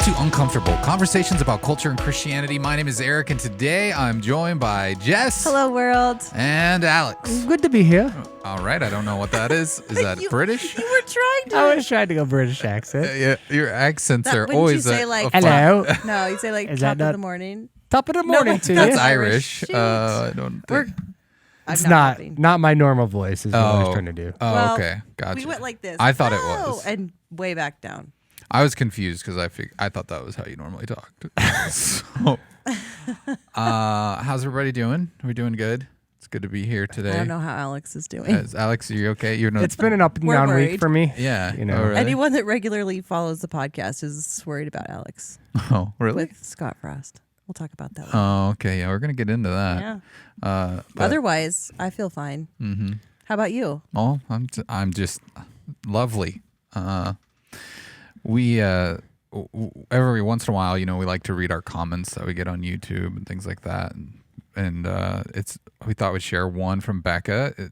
to Uncomfortable, conversations about culture and Christianity. My name is Eric, and today I'm joined by Jess. Hello, world. And Alex. Good to be here. All right, I don't know what that is. Is that British? You were trying to. I was trying to go British accent. Yeah, your accents are Wouldn't always you say a like fun- Hello. No, you say like Is top that of not- the morning. Top of the morning to That's you. Irish. Shoot. I don't We're- think. I'm It's not helping. not my normal voice is what I was trying to do. Oh, Well, okay. Gotcha. We went like this. I thought it Whoa, was. and way back down. I was confused because I thought that was how you normally talked. So, how's everybody doing? Are we doing good? It's good to be here today. I don't know how Alex is doing. Alex, are you okay? You're not. It's been an up and We're down worried. week for me. Yeah. You know. Oh, really? Anyone that regularly follows the podcast is worried about Alex Oh, really? with Scott Frost. We'll talk about that later. Oh, okay. Yeah, we're gonna get into that. Yeah. But, Otherwise, I feel fine. mm-hmm. How about you? Oh, I'm just lovely. We every once in a while, we like to read our comments that we get on YouTube and things like that. And we thought we'd share one from Becca.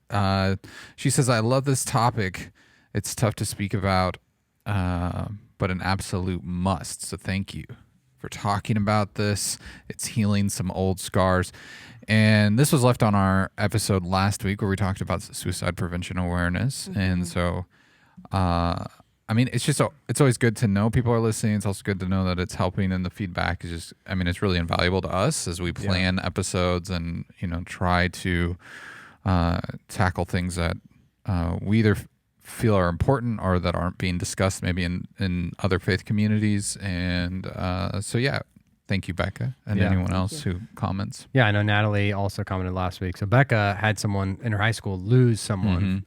She says, "I love this topic. It's tough to speak about, but an absolute must. So thank you for talking about this. It's healing some old scars." And this was left on our episode last week where we talked about suicide prevention awareness. Mm-hmm. And so, it's always good to know people are listening. It's also good to know that it's helping, and the feedback is just, it's really invaluable to us as we plan episodes and, try to tackle things that we either feel are important or that aren't being discussed maybe in other faith communities. And thank you, Becca, and anyone else who comments. Yeah, I know Natalie also commented last week. So Becca had someone in her high school lose someone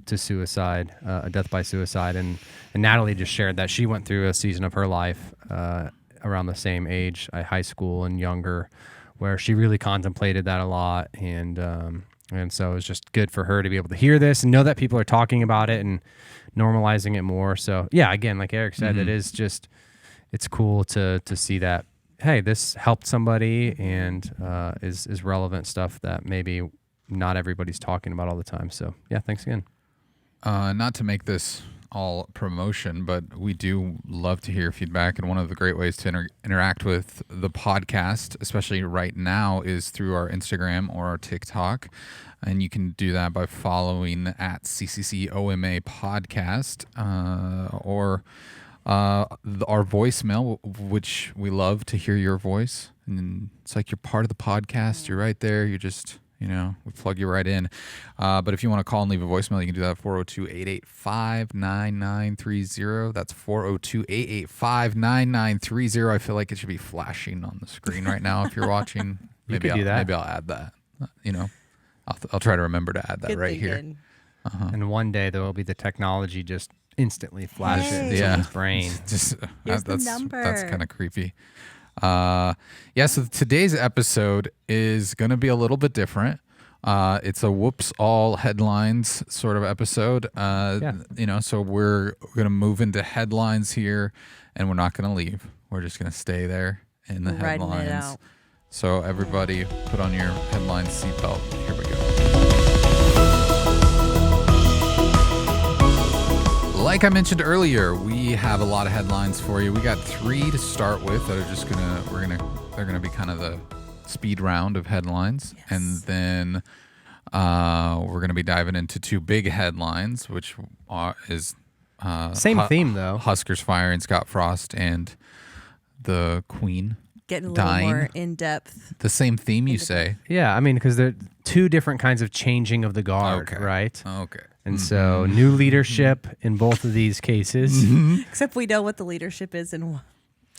to suicide, a death by suicide, and Natalie just shared that she went through a season of her life around the same age, high school and younger, where she really contemplated that a lot, and so it was just good for her to be able to hear this and know that people are talking about it and normalizing it more. So yeah, again, like Eric said, it is just, it's cool to see that, hey, this helped somebody and is relevant stuff that maybe not everybody's talking about all the time. So yeah, thanks again. Not to make this all promotion, but we do love to hear feedback. And one of the great ways to interact with the podcast, especially right now, is through our Instagram or our TikTok. And you can do that by following at CCCOMA podcast or our voicemail, which we love to hear your voice. And it's like you're part of the podcast. You're right there. You're just, we plug you right in. But if you want to call and leave a voicemail, you can do that at 402-885-9930. That's 402-885-9930. I feel like it should be flashing on the screen right now if you're watching. You could do that. Maybe I'll add that. I'll try to remember to add that Good right thinking. here. And one day there will be the technology just instantly flashes Hey. in Yeah. someone's brain. Just Here's the that's number. kind of creepy. So today's episode is going to be a little bit different. It's a whoops all headlines sort of episode. So we're going to move into headlines here, and we're not going to leave. We're just going to stay there in the We're riding it headlines. out. So everybody put on your headline seatbelt. Here we go. Like I mentioned earlier, we have a lot of headlines for you. We got 3 to start with that are just they're gonna be kind of the speed round of headlines, Yes. and then we're gonna be diving into 2 big headlines, which is Same theme though. Huskers firing Scott Frost and the Queen Getting a little dying. more in depth. The same theme, you say? Yeah, because there are 2 different kinds of changing of the guard, Okay. right? Okay. And so new leadership in both of these cases. Except we know what the leadership is in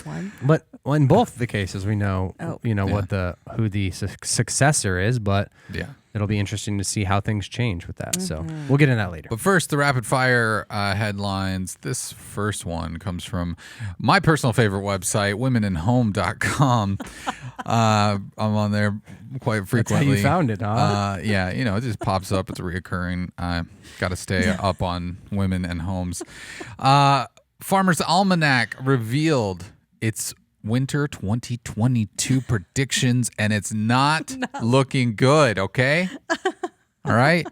one. But in both the cases, we know, Oh. what who the successor is, but Yeah. it'll be interesting to see how things change with that. So we'll get into that later. But first, the rapid fire headlines. This first one comes from my personal favorite website, womeninhome.com. I'm on there quite That's how frequently. you found it, huh? It just pops up. It's reoccurring. Got to stay up on women and homes. Farmer's Almanac revealed its winter 2022 predictions, and it's not looking good, okay? All right?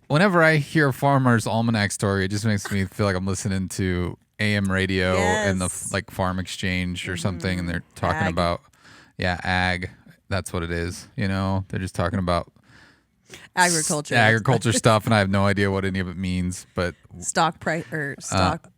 Whenever I hear a Farmer's Almanac story, it just makes me feel like I'm listening to AM radio in the Yes. like farm exchange or something, and they're talking Ag. about ag. That's what it is. They're just talking about Agriculture. stuff, and I have no idea what any of it means. But Stock price or stock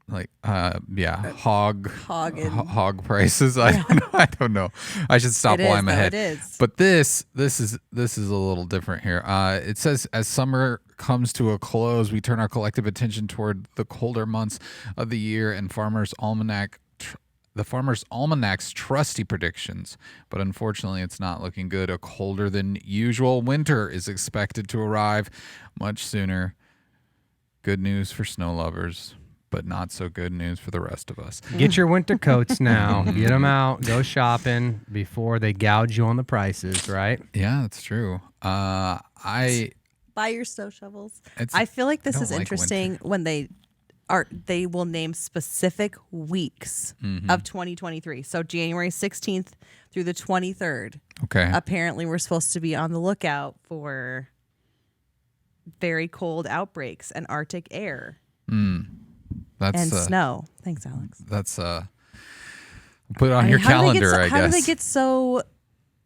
like hog hog prices. I don't know. I should stop It while is, I'm though, ahead. it is. But this is a little different here. It says, as summer comes to a close, we turn our collective attention toward the colder months of the year and the Farmer's Almanac's trusty predictions. But unfortunately, it's not looking good. A colder than usual winter is expected to arrive much sooner. Good news for snow lovers, but not so good news for the rest of us. Get your winter coats now. Get them out. Go shopping before they gouge you on the prices, right? Yeah, that's true. buy your snow shovels. It's- I feel like this I is don't like interesting winter. when they will name specific weeks of 2023. So January 16th through the 23rd. Okay. Apparently we're supposed to be on the lookout for very cold outbreaks and Arctic air That's and snow. Thanks, Alex. That's put it on your calendar, I guess. How do they get so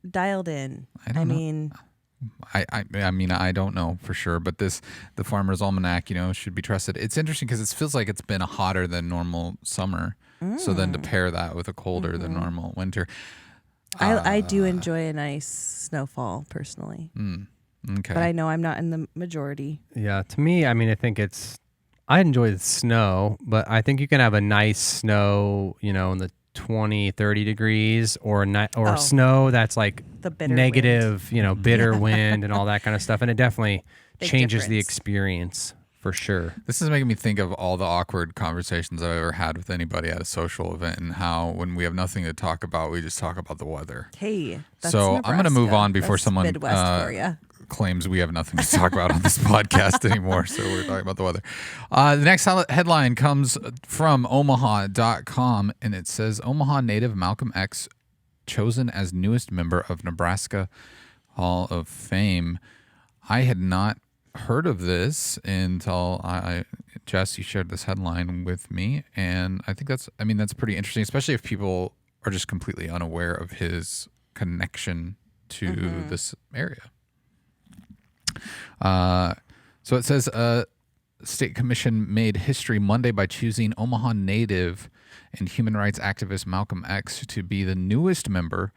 dialed in? I don't know. mean, I mean, I don't know for sure, but the Farmer's Almanac, should be trusted. It's interesting because it feels like it's been a hotter than normal summer. So then to pair that with a colder than normal winter. I do enjoy a nice snowfall personally, Okay. but I know I'm not in the majority. Yeah, to me, I mean, I enjoy the snow, but I think you can have a nice snow, in the 20, 30 degrees or snow that's like The bitter negative, bitter wind and all that kind of stuff. And it definitely Big changes the difference. experience for sure. This is making me think of all the awkward conversations I've ever had with anybody at a social event, and how when we have nothing to talk about, we just talk about the weather. Hey, that's So I'm going to move Nebraska. on before That's someone Midwest for ya. claims we have nothing to talk about on this podcast anymore. So we're talking about the weather. The next headline comes from Omaha.com, and it says Omaha native Malcolm X chosen as newest member of Nebraska Hall of Fame. I had not heard of this until Jess, you shared this headline with me, and I think that's pretty interesting, especially if people are just completely unaware of his connection to this area. So it says State Commission made history Monday by choosing Omaha native and human rights activist Malcolm X to be the newest member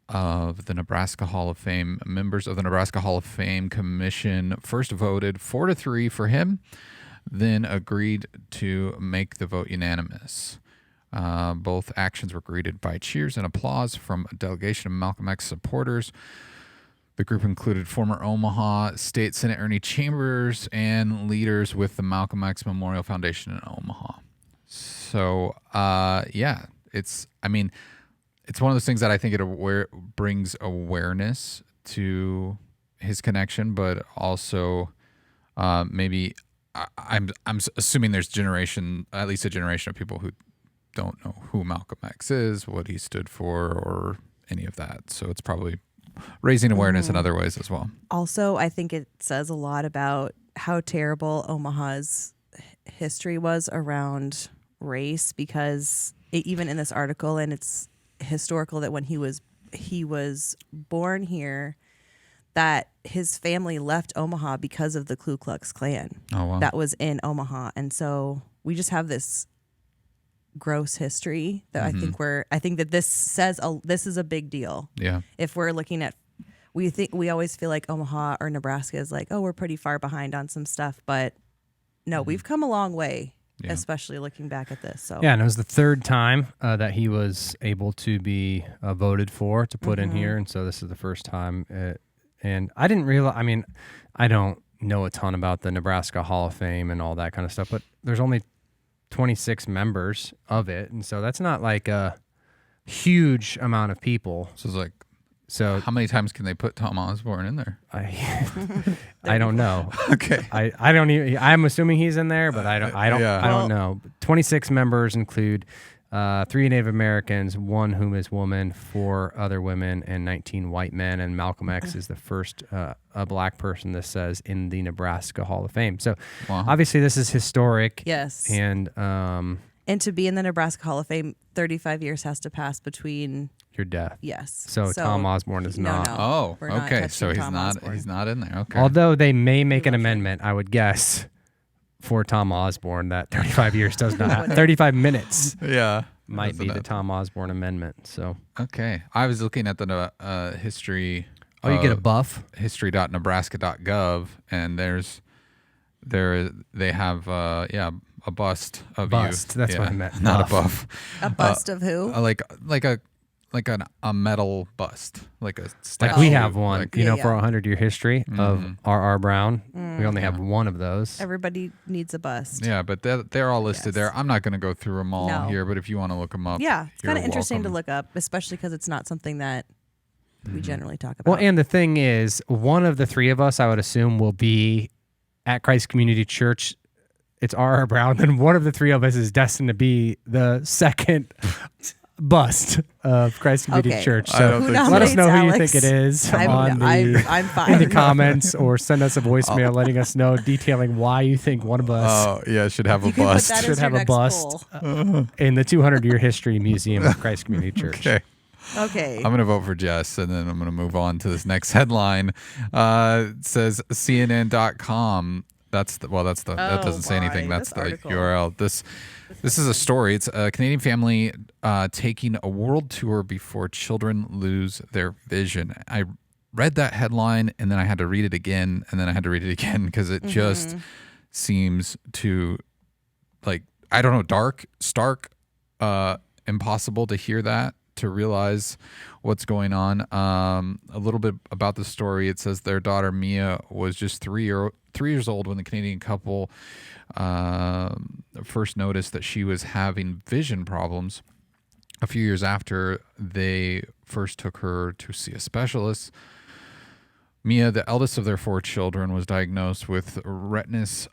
of the Nebraska Hall of Fame. Members of the Nebraska Hall of Fame Commission first voted 4-3 for him, then agreed to make the vote unanimous. Both actions were greeted by cheers and applause from a delegation of Malcolm X supporters. The group included former Omaha State Senate Ernie Chambers and leaders with the Malcolm X Memorial Foundation in Omaha. So, it's one of those things that I think it brings awareness to his connection, but also maybe I'm assuming there's at least a generation of people who don't know who Malcolm X is, what he stood for, or any of that. So it's probably raising awareness in other ways as well. Also, I think it says a lot about how terrible Omaha's history was around race, because even in this article, and it's historical that when he was born here, that his family left Omaha because of the Ku Klux Klan that was in Omaha. And so we just have this gross history that I think that this says this is a big deal. Yeah. If we're looking at, we always feel like Omaha or Nebraska is like, oh, we're pretty far behind on some stuff, but no, we've come a long way, especially looking back at this. So Yeah, and it was the third time that he was able to be voted for to put in here, and so this is the first time. And I didn't realize, I don't know a ton about the Nebraska Hall of Fame and all that kind of stuff, but there's only 26 members of it, and so that's not like a huge amount of people. So it's like, So how many times can they put Tom Osborne in there? I don't know. Okay. I don't even. I'm assuming he's in there, but I don't know. 26 members include 3 Native Americans, 1 whom is woman, 4 other women, and 19 white men. And Malcolm X is the first a black person, this says, in the Nebraska Hall of Fame. So Wow. obviously this is historic. yes, And And to be in the Nebraska Hall of Fame, 35 years has to pass between. Your death. Yes. So Tom Osborne is not. No, Oh, we're not okay. So touching he's Tom not. Osborne. He's not in there. Okay. Although they may make an amendment, I would guess, for Tom Osborne that 35 years does not have 35 minutes Yeah. might be the Tom Osborne amendment. So Okay. I was looking at the history. you get a buff. history.nebraska.gov, and they have a bust of Bust, you. that's Yeah, what I meant. Not Buff. a buff. A bust of who? A metal bust, like a statue. Like we have one, Like, for a 100-year history of R.R. Brown. We only have one of those. Everybody needs a bust. yeah, but they're all listed Yes. there. I'm not going to go through them all No. here, but if you want to look them up, Yeah, it's kind of you're interesting to welcome. look up, especially because it's not something that we generally talk about. Well, and the thing is, one of the three of us, I would assume, will be at Christ Community Church. It's R.R. Brown. Then one of the three of us is destined to be the second bust of Christ Community Okay. Church. I So don't think so. let us know who you Alex? think it is I'm fine. in the comments, or send us a voicemail letting us know, detailing why you think one of us Oh yeah, should have a You can put bust. that should as your have a next bust poll. in the 200-year history museum of Christ Community Church. Okay. Okay. I'm going to vote for Jess, and then I'm going to move on to this next headline. It says CNN.com. That doesn't say anything. boy, That's this the article. URL. This is a story. It's a Canadian family taking a world tour before children lose their vision. I read that headline, and then I had to read it again, and then I had to read it again because it just seems to, I don't know, dark, stark, impossible to hear that, to realize what's going on. A little bit about the story. It says their daughter Mia was just 3 years old when the Canadian couple first noticed that she was having vision problems. A few years after they first took her to see a specialist, Mia, the eldest of their 4 children, was diagnosed with retinitis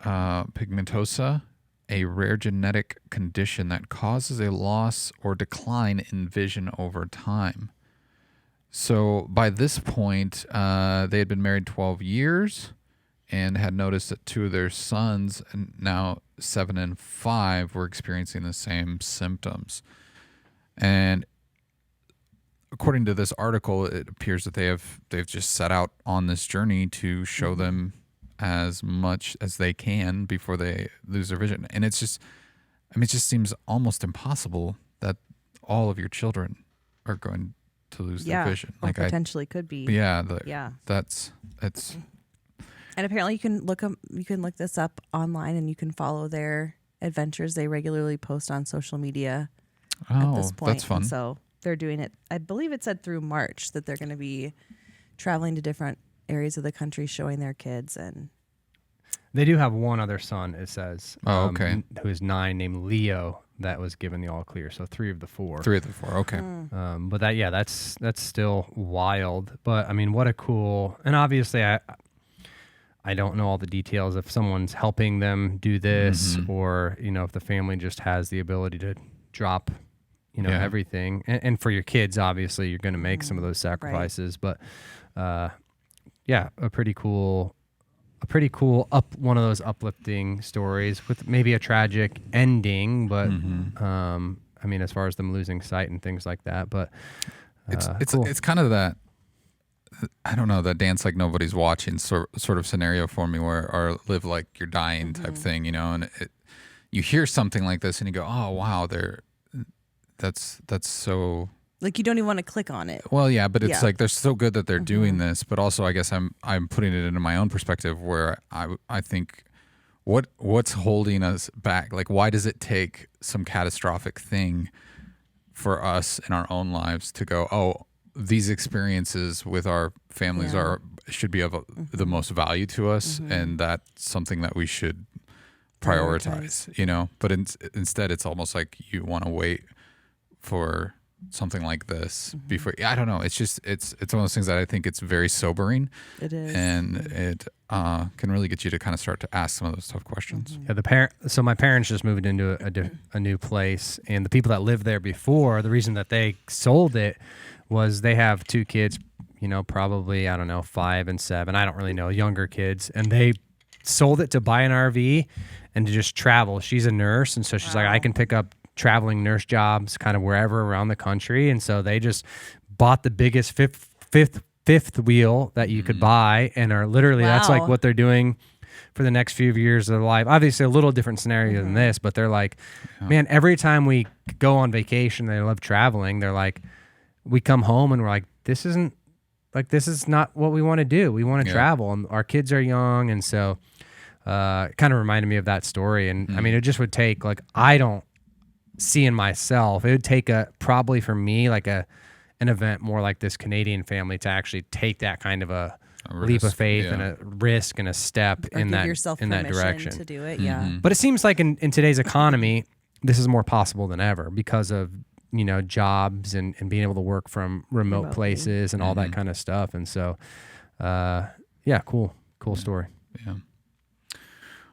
pigmentosa, a rare genetic condition that causes a loss or decline in vision over time. So by this point, they had been married 12 years and had noticed that 2 of their sons, and now 7 and 5, were experiencing the same symptoms. And according to this article, it appears that they've just set out on this journey to show them as much as they can before they lose their vision. And it just seems almost impossible that all of your children are going to lose their vision. Or potentially could be. Yeah. And apparently you can look this up online, and you can follow their adventures. They regularly post on social media at this point. That's fun. And so they're doing it. I believe it said through March that they're going to be traveling to different areas of the country, showing their kids. And They do have one other son, it says. Oh, okay. Who is 9, named Leo, that was given the all clear. So 3 of the 4. 3 of the 4. Okay. But that's still wild. But I mean, what a cool, and obviously I don't know all the details if someone's helping them do this, or, if the family just has the ability to drop, everything. And for your kids, obviously you're going to make some of those sacrifices, but a pretty cool one of those uplifting stories with maybe a tragic ending, but I mean, as far as them losing sight and things like that, but cool. It's kind of that, I don't know, that dance like nobody's watching sort of scenario for me, or live like you're dying type thing, and you hear something like this and you go, oh wow, that's so. like, you don't even want to click on it. Well, yeah, but it's Yeah. like they're so good that they're doing this, but also I guess I'm putting it into my own perspective, where I think what's holding us back? Like, why does it take some catastrophic thing for us in our own lives to go, oh, these experiences with our families should be of the most value to us, and that's something that we should prioritize, But instead, it's almost like you want to wait for something like this before. I don't know. It's just it's one of those things that I think it's very sobering. It is, and it can really get you to kind of start to ask some of those tough questions. Yeah, so my parents just moved into a new place, and the people that lived there before, the reason that they sold it was they have 2 kids, probably, I don't know, 5 and 7. I don't really know, younger kids, and they sold it to buy an RV and to just travel. She's a nurse, and so she's like, I can pick up traveling nurse jobs kind of wherever around the country. And so they just bought the biggest fifth wheel that you could buy and are literally, that's like Wow. what they're doing for the next few years of their life. Obviously a little different scenario than this, but they're like, man, every time we go on vacation, they love traveling. They're like, we come home and we're like, this is not what we want to do. We want to travel, and our kids are young. And so, it kind of reminded me of that story. And I mean, it just would take, like, I don't see in myself, it would take probably for me, like an event more like this Canadian family to actually take that kind of a leap of faith and a risk and a step Or in give that yourself in that permission direction. to do it. Yeah. But it seems like in today's economy, this is more possible than ever because of, jobs and being able to work from remote places and all that kind of stuff. And so, cool story. Yeah.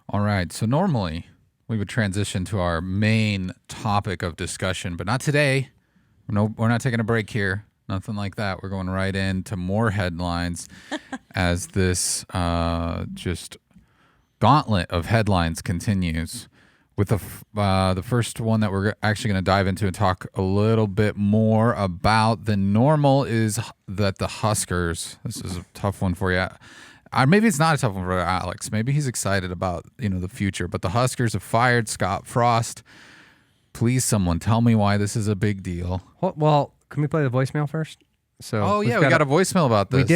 All right. So normally we would transition to our main topic of discussion, but not today. No, we're not taking a break here. Nothing like that. We're going right into more headlines as this just gauntlet of headlines continues. With the first one that we're actually going to dive into and talk a little bit more about than normal is that the Huskers, this is a tough one for you. Maybe it's not a tough one for Alex. Maybe he's excited about the future. But the Huskers have fired Scott Frost. Please, someone tell me why this is a big deal. Well, can we play the voicemail first? So we got a voicemail about this.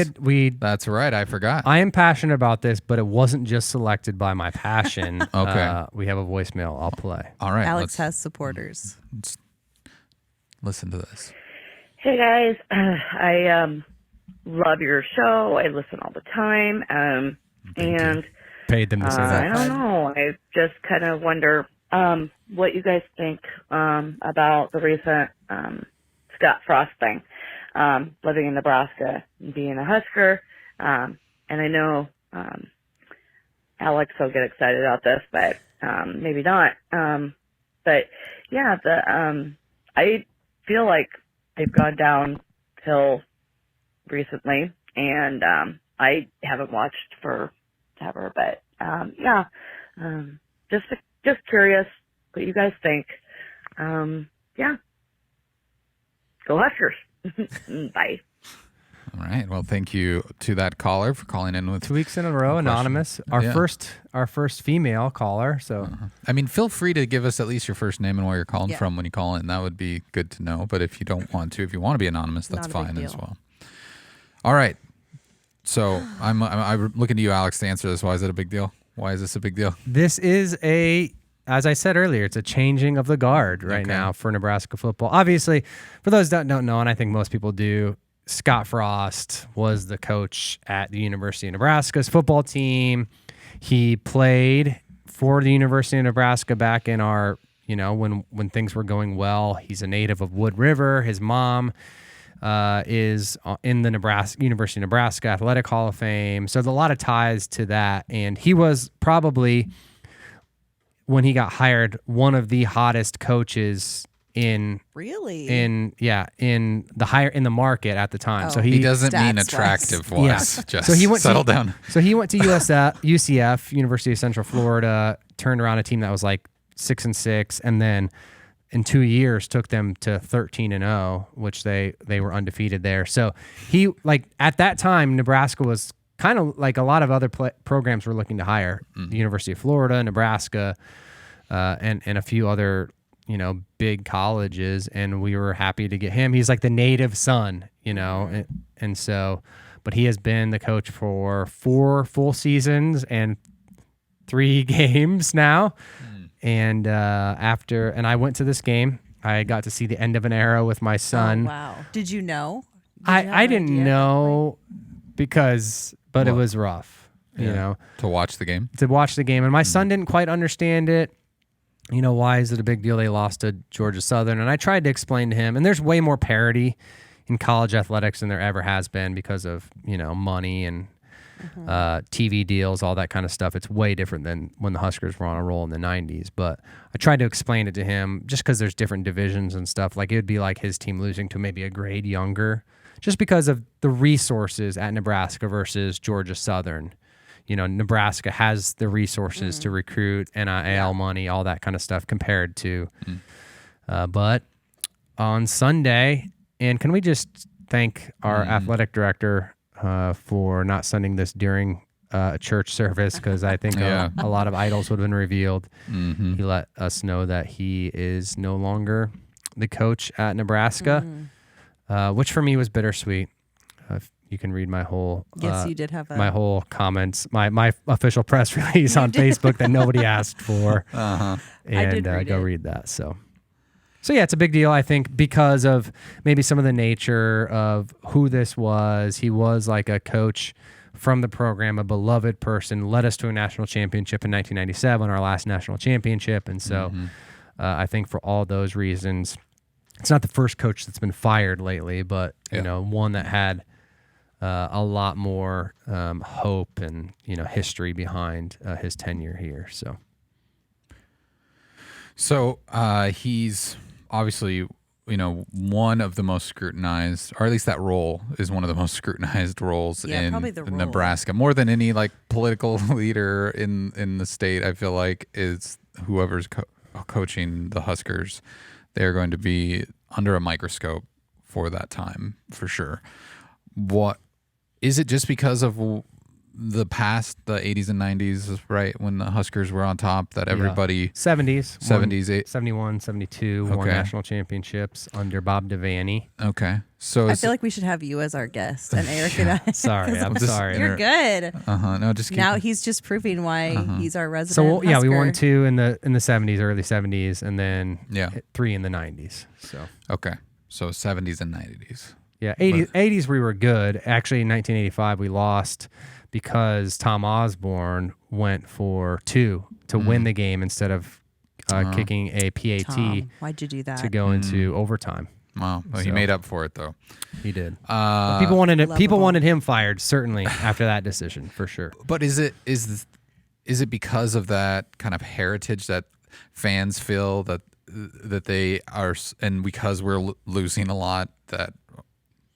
That's right. I forgot. I am passionate about this, but it wasn't just selected by my passion. Okay. We have a voicemail. I'll play. All right. Alex has supporters. Let's listen to this. Hey guys, I love your show. I listen all the time. And Paid them to say that. I don't know. I just kind of wonder what you guys think about the recent Scott Frost thing. Living in Nebraska and being a Husker. And I know Alex will get excited about this, but maybe not. But yeah, I feel like they've gone downhill recently, and I haven't watched forever, but just curious what you guys think. Yeah. Go Huskers. Bye. All right. Well, thank you to that caller for calling in with 2 weeks in a row, anonymous. Our first female caller. So, I mean, feel free to give us at least your first name and where you're calling from when you call in. That would be good to know. But if you don't want to, if you want to be anonymous, that's fine as well. All right. So I'm looking to you, Alex, to answer this. Why is it a big deal? Why is this a big deal? This is as I said earlier, it's a changing of the guard right now for Nebraska football. Obviously, for those that don't know, and I think most people do, Scott Frost was the coach at the University of Nebraska's football team. He played for the University of Nebraska back in our, when things were going well. He's a native of Wood River. His mom is in the University of Nebraska Athletic Hall of Fame. So there's a lot of ties to that. And he was probably, when he got hired, one of the hottest coaches in the market at the time. So he doesn't mean attractive wise. Yes. Just so he went settle down. So he went to UCF, University of Central Florida, turned around a team that was like 6-6, and then in 2 years took them to 13-0, which they were undefeated there. So he, like, at that time, Nebraska was kind of like a lot of other programs were looking to hire. The University of Florida, Nebraska, and a few other big colleges, and we were happy to get him. He's like the native son, and so, but he has been the coach for 4 full seasons and 3 games now. And and I went to this game. I got to see the end of an era with my son. Oh, wow. Did you know? I didn't know but it was rough, to watch the game. And my son didn't quite understand it. Why is it a big deal they lost to Georgia Southern? And I tried to explain to him, and there's way more parity in college athletics than there ever has been because of, money and TV deals, all that kind of stuff. It's way different than when the Huskers were on a roll in the 90s. But I tried to explain it to him just because there's different divisions and stuff. Like, it would be like his team losing to maybe a grade younger just because of the resources at Nebraska versus Georgia Southern. Nebraska has the resources to recruit, NIL money, all that kind of stuff compared to But on Sunday, and can we just thank our athletic director for not sending this during a church service, because I think a lot of idols would have been revealed. Mm-hmm. He let us know that he is no longer the coach at Nebraska, which for me was bittersweet. You can read my whole you did have my whole comments, my official press release on Facebook that nobody asked for, Uh-huh. and go read that. So yeah, it's a big deal, I think, because of maybe some of the nature of who this was. He was like a coach from the program, a beloved person, led us to a national championship in 1997, our last national championship. And so I think for all those reasons, it's not the first coach that's been fired lately, but you know, one that had a lot more hope and history behind his tenure here. So he's obviously, one of the most scrutinized, or at least that role is one of the most scrutinized roles in probably the role. Nebraska. More than any like political leader in the state, I feel like is whoever's coaching the Huskers. They're going to be under a microscope for that time, for sure. What is it? Just because of the past, the 80s and 90s, right, when the Huskers were on top, that everybody 70s, 71, 72, won Okay. national championships under Bob Devaney. Okay, so I feel like we should have you as our guest and Eric and I. Sorry, I'm sorry. You're good. no, just keep, Now he's just proving why he's our resident. So yeah, we Husker. won 2 in the 70s, early 70s, and then 3 in the 90s. So okay, so 70s and 90s. yeah, 80s we were good. Actually, in 1985 we lost because Tom Osborne went for 2 to win the game instead of kicking a PAT Tom, why'd you do that? to go into overtime. Wow, well, he So- made up for it though. He did. Uh, People lovable. wanted him fired, certainly after that decision, for sure. But is it because of that kind of heritage that fans feel that they are, and because we're losing a lot, that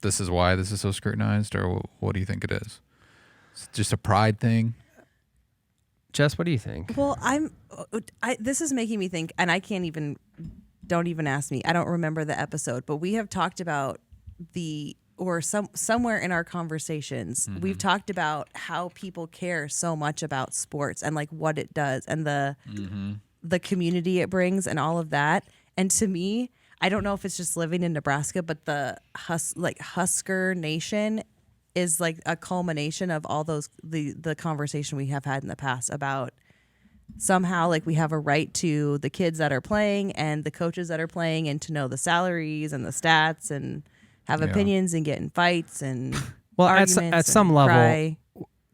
this is why this is so scrutinized, or what do you think it is? It's just a pride thing. Jess, what do you think? Well, this is making me think, and don't even ask me. I don't remember the episode, but we have talked about somewhere in our conversations, we've talked about how people care so much about sports and like what it does and the community it brings and all of that. And to me, I don't know if it's just living in Nebraska, but the Husker Nation is like a culmination of all those the conversation we have had in the past about somehow like we have a right to the kids that are playing and the coaches that are playing and to know the salaries and the stats and have opinions and get in fights and Well, arguments at and some level, cry.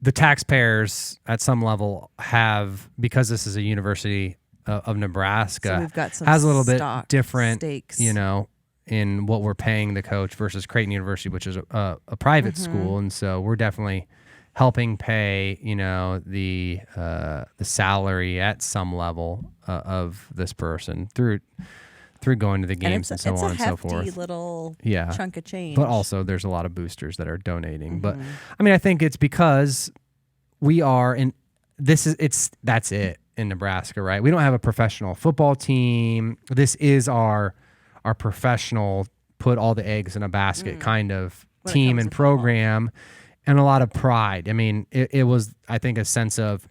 the taxpayers at some level have, because this is a university of Nebraska, So we've got some has a little bit stock different, stakes. in what we're paying the coach versus Creighton University, which is a private school, and so we're definitely helping pay, the salary at some level of this person through going to the games and so on and so forth. It's a hefty little Yeah. chunk of change. But also there's a lot of boosters that are donating. But I mean, I think it's because we are that's it in Nebraska, right? We don't have a professional football team. This is our professional, put all the eggs in a basket kind of When it team comes and to program, and a lot of pride. I mean, it was, I think, a sense of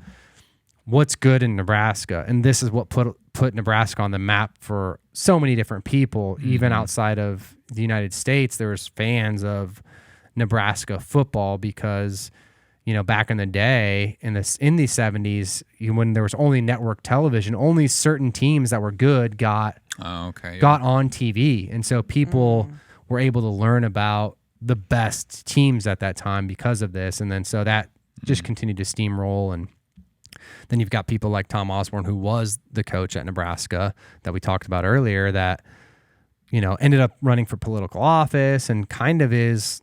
what's good in Nebraska, and this is what put Nebraska on the map for so many different people, even outside of the United States. There was fans of Nebraska football because, back in the day in the 70s, when there was only network television, only certain teams that were good got on TV, and so people were able to learn about the best teams at that time because of this, and then so that just continued to steamroll. And then you've got people like Tom Osborne, who was the coach at Nebraska that we talked about earlier, that ended up running for political office and kind of is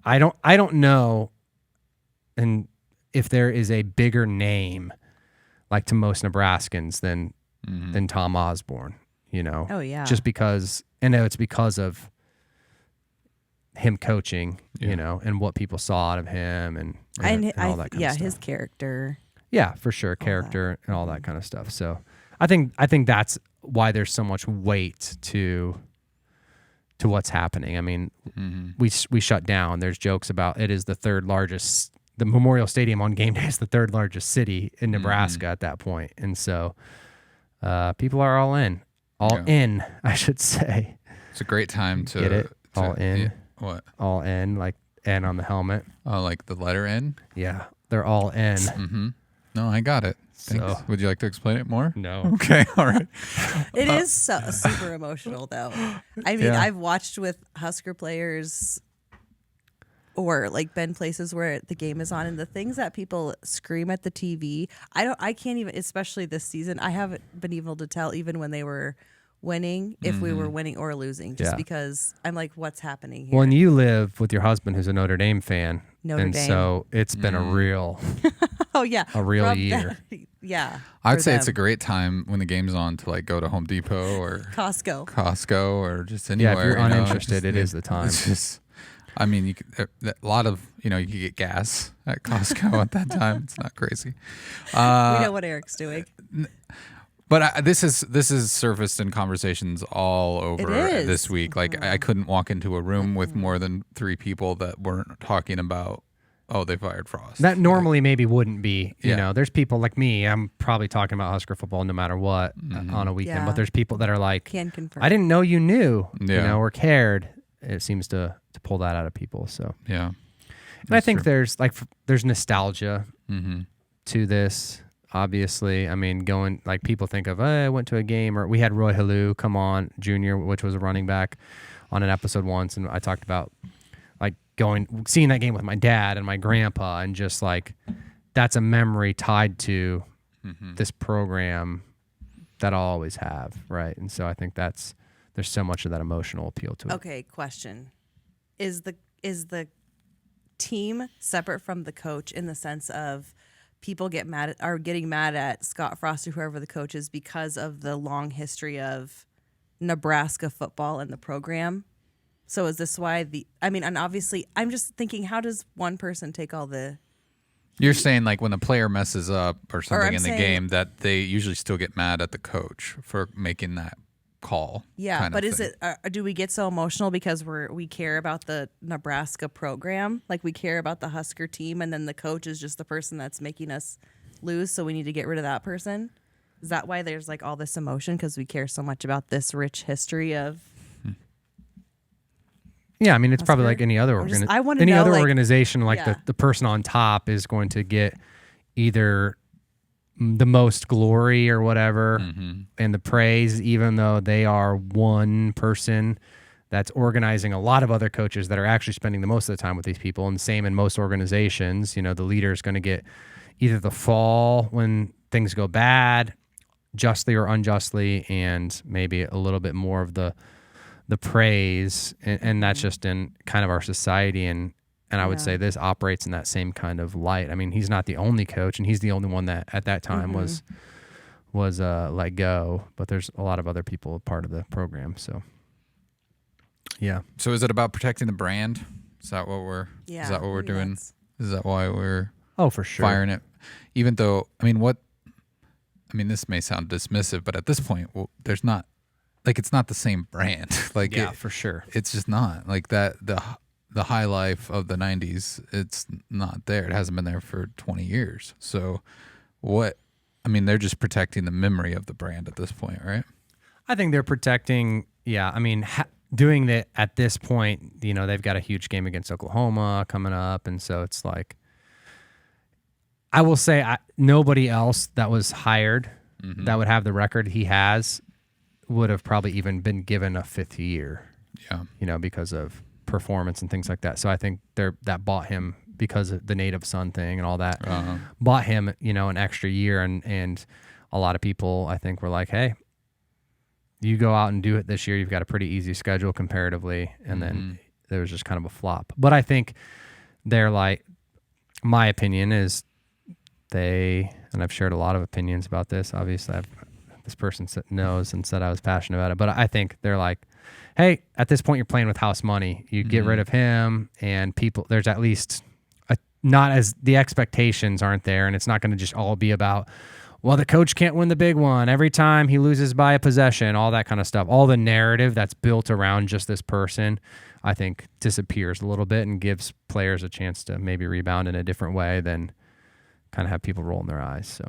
I don't know, and if there is a bigger name like to most Nebraskans than Tom Osborne, Oh yeah. just because, and it's because of him coaching, and what people saw out of him and all that kind of stuff. His character. Yeah, for sure. Character and all that kind of stuff. So I think that's why there's so much weight to what's happening. I mean, we shut down. There's jokes about it is the third largest. The Memorial Stadium on game day is the third largest city in Nebraska at that point, and so people are all in, I should say. It's a great time to get it all in. Yeah, what? All in, like N on the helmet. Oh, like the letter N? Yeah, they're all in. Mm-hmm. No, I got it. Thanks. So, would you like to explain it more? No. Okay, all right. It is super emotional, though. I mean, I've watched with Husker players or like been places where the game is on, and the things that people scream at the TV, I can't even, especially this season, I haven't been able to tell even when they were winning, if we were winning or losing, just because I'm like, what's happening here? Well, and you live with your husband who's a Notre Dame fan. Notre Dame. So it's been a real year. Yeah. I'd say it's a great time when the game's on to like go to Home Depot or Costco or just anywhere. Yeah, if you're uninterested, it is the time. It's just, I mean, you could, a lot of, you could get gas at Costco at that time. It's not crazy. We know what Eric's doing. But this is surfaced in conversations all over this week. Like I couldn't walk into a room with more than 3 people that weren't talking about, oh, they fired Frost. That normally maybe wouldn't be. You know, there's people like me. I'm probably talking about Husker football no matter what on a weekend. Yeah. But there's people that are like, Can confirm. I didn't know you knew, or cared. It seems to pull that out of people. So yeah, and I think there's nostalgia to this. Obviously, I mean, going like people think of, I went to a game, or we had Roy Halou come on, Jr., which was a running back, on an episode once, and I talked about like seeing that game with my dad and my grandpa, and just like that's a memory tied to this program that I'll always have, right? And so I think there's so much of that emotional appeal to it. Okay, question: Is the team separate from the coach in the sense of people getting mad at Scott Frost or whoever the coach is because of the long history of Nebraska football and the program? So is this why and obviously I'm just thinking, how does one person take all the... You're saying like when a player messes up or something in the game that they usually still get mad at the coach for making that call. Yeah, but is it? Do we get so emotional because we care about the Nebraska program, like we care about the Husker team, and then the coach is just the person that's making us lose, so we need to get rid of that person? Is that why there's like all this emotion, because we care so much about this rich history of? Yeah, I mean, it's Husker? probably like any other organization. Like the person on top is going to get either the most glory or whatever and the praise, even though they are one person that's organizing a lot of other coaches that are actually spending the most of the time with these people. And same in most organizations, the leader is going to get either the fall when things go bad, justly or unjustly, and maybe a little bit more of the praise. And that's just in kind of our society. And I would say this operates in that same kind of light. I mean, he's not the only coach, and he's the only one that at that time was let go. But there's a lot of other people a part of the program. So, yeah. So is it about protecting the brand? Is that what we're? Yeah. Is that what we're doing? Is that why we're? Oh, for sure. Firing it, even though this may sound dismissive, but at this point, there's not, like, it's not the same brand. Like, for sure. It's just not like that. The high life of the 90s, it's not there. It hasn't been there for 20 years. So they're just protecting the memory of the brand at this point, right? I think they're protecting, doing that at this point. They've got a huge game against Oklahoma coming up, and so it's like, I will say nobody else that was hired that would have the record he has would have probably even been given a 5th year. Yeah. Because of performance and things like that. So I think that bought him, because of the native son thing and all that, bought him, an extra year. And a lot of people, I think, were like, hey, you go out and do it this year. You've got a pretty easy schedule comparatively. And then there was just kind of a flop. But I think they're like, my opinion is and I've shared a lot of opinions about this. Obviously, this person knows and said I was passionate about it. But I think they're like, hey, at this point, you're playing with house money. You get rid of him, and people, there's at least the expectations aren't there, and it's not going to just all be about well, the coach can't win the big one. Every time he loses by a possession, all that kind of stuff. All the narrative that's built around just this person, I think, disappears a little bit and gives players a chance to maybe rebound in a different way than kind of have people rolling their eyes.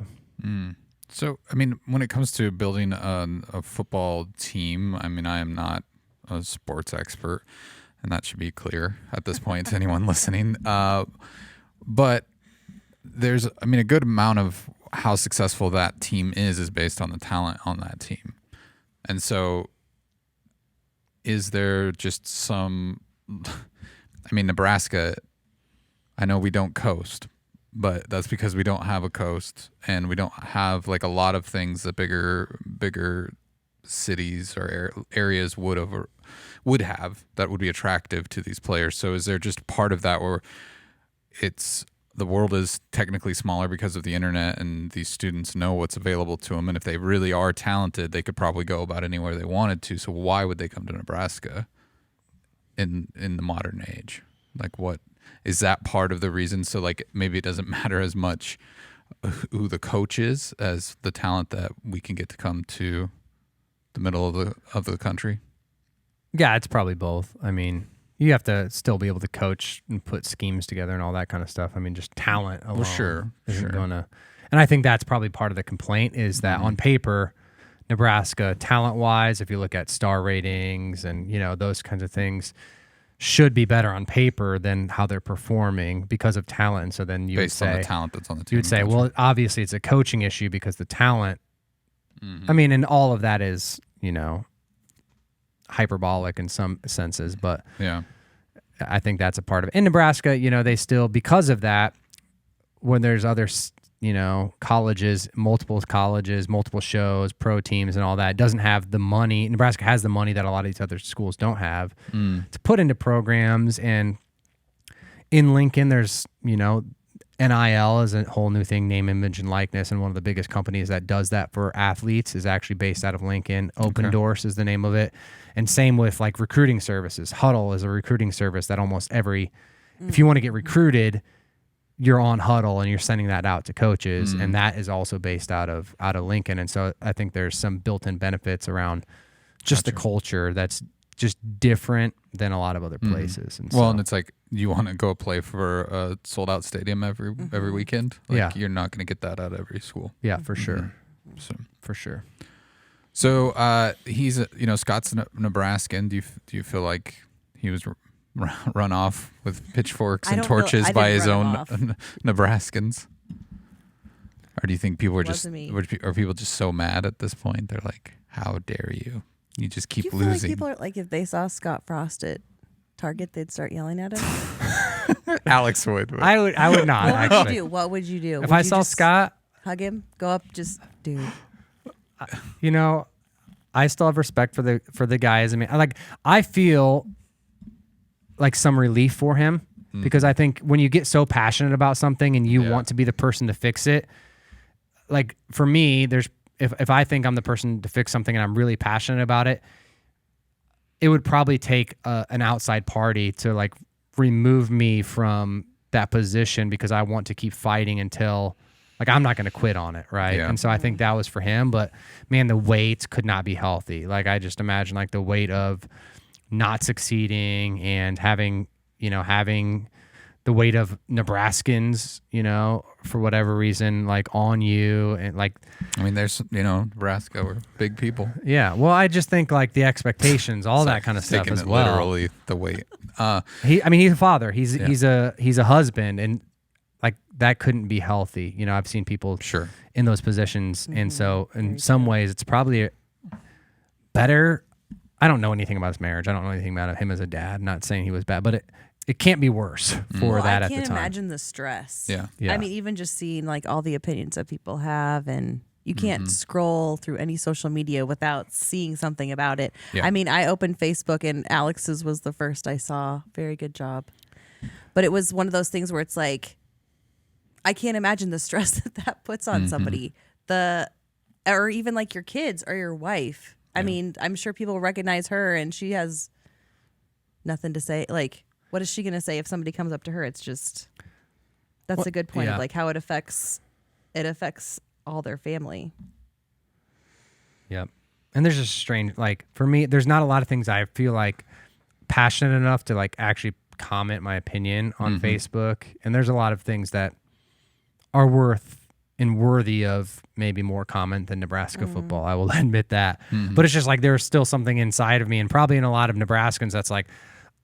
So, I mean, when it comes to building a football team, I mean, I am not a sports expert, and that should be clear at this point to anyone listening. But there's, I mean, a good amount of how successful that team is based on the talent on that team. And so is there just some, I mean, Nebraska, I know we don't coast, but that's because we don't have a coast and we don't have like a lot of things that bigger cities or areas would have that would be attractive to these players. So is there just part of that where the world is technically smaller because of the internet and these students know what's available to them, and if they really are talented, they could probably go about anywhere they wanted to. So why would they come to Nebraska in the modern age? Like, what is that part of the reason? So like maybe it doesn't matter as much who the coach is as the talent that we can get to come to the middle of the country. Yeah, it's probably both. I mean, you have to still be able to coach and put schemes together and all that kind of stuff. I mean, just talent alone isn't going to. And I think that's probably part of the complaint is that on paper, Nebraska, talent-wise, if you look at star ratings and, you know, those kinds of things, should be better on paper than how they're performing because of talent. And so then you based would say, on the talent that's on the team. You would say, well, obviously it's a coaching issue because the talent, I mean, and all of that is, you know, hyperbolic in some senses, but yeah, I think that's a part of it. In Nebraska, you know, they still, because of that, when there's other, you know, colleges, multiple shows, pro teams and all that, it doesn't have the money. Nebraska has the money that a lot of these other schools don't have to put into programs. And in Lincoln, there's, you know, NIL is a whole new thing, name, image, and likeness. And one of the biggest companies that does that for athletes is actually based out of Lincoln. Open Doors is the name of it. And same with like recruiting services. Huddle is a recruiting service that almost if you want to get recruited, you're on Huddle and you're sending that out to coaches. And that is also based out of Lincoln. And so I think there's some built-in benefits around just the culture that's just different than a lot of other places. And and it's like you want to go play for a sold-out stadium every weekend. Like, you're not going to get that out of every school. Yeah, for sure. So For sure. So he's Scott's Nebraskan. Do you feel like he was run off with pitchforks and torches by his own Nebraskans? Or do you think people are people just so mad at this point? They're like, how dare you? You just keep losing. Like people are like, if they saw Scott Frost at Target, they'd start yelling at him. Alex would. I would not. What would you do? If I saw Scott, hug him, go up, just dude. You know, I still have respect for the guys. I mean, I feel like some relief for him because I think when you get so passionate about something and you want to be the person to fix it, like for me, if I think I'm the person to fix something and I'm really passionate about it, it would probably take an outside party to like remove me from that position because I want to keep fighting until like I'm not going to quit on it, right? Yeah. And so I think that was for him, but man, the weight could not be healthy. Like I just imagine like the weight of not succeeding and having the weight of Nebraskans, you know, for whatever reason, like on you and like. I mean, there's Nebraska, we're big people. Yeah, well, I just think like the expectations, all that kind of stuff as well. Literally, the weight. He's a father. He's a husband, and like that couldn't be healthy. You know, I've seen people in those positions, and so in some ways, it's probably better. I don't know anything about his marriage. I don't know anything about him as a dad. Not saying he was bad, but it can't be worse for that at the time. I can't imagine the stress. Yeah. I mean, even just seeing like all the opinions that people have, and you can't scroll through any social media without seeing something about it. Yeah. I mean, I opened Facebook and Alex's was the first I saw. Very good job. But it was one of those things where it's like, I can't imagine the stress that puts on somebody. Or even like your kids or your wife. I mean, I'm sure people recognize her and she has nothing to say. Like, what is she going to say if somebody comes up to her? It's just, that's a good point of like how it affects all their family. Yep. And there's just strange, like for me, there's not a lot of things I feel like passionate enough to like actually comment my opinion on Facebook. And there's a lot of things that are worthy of maybe more comment than Nebraska football. I will admit that. But it's just like there's still something inside of me, and probably in a lot of Nebraskans that's like,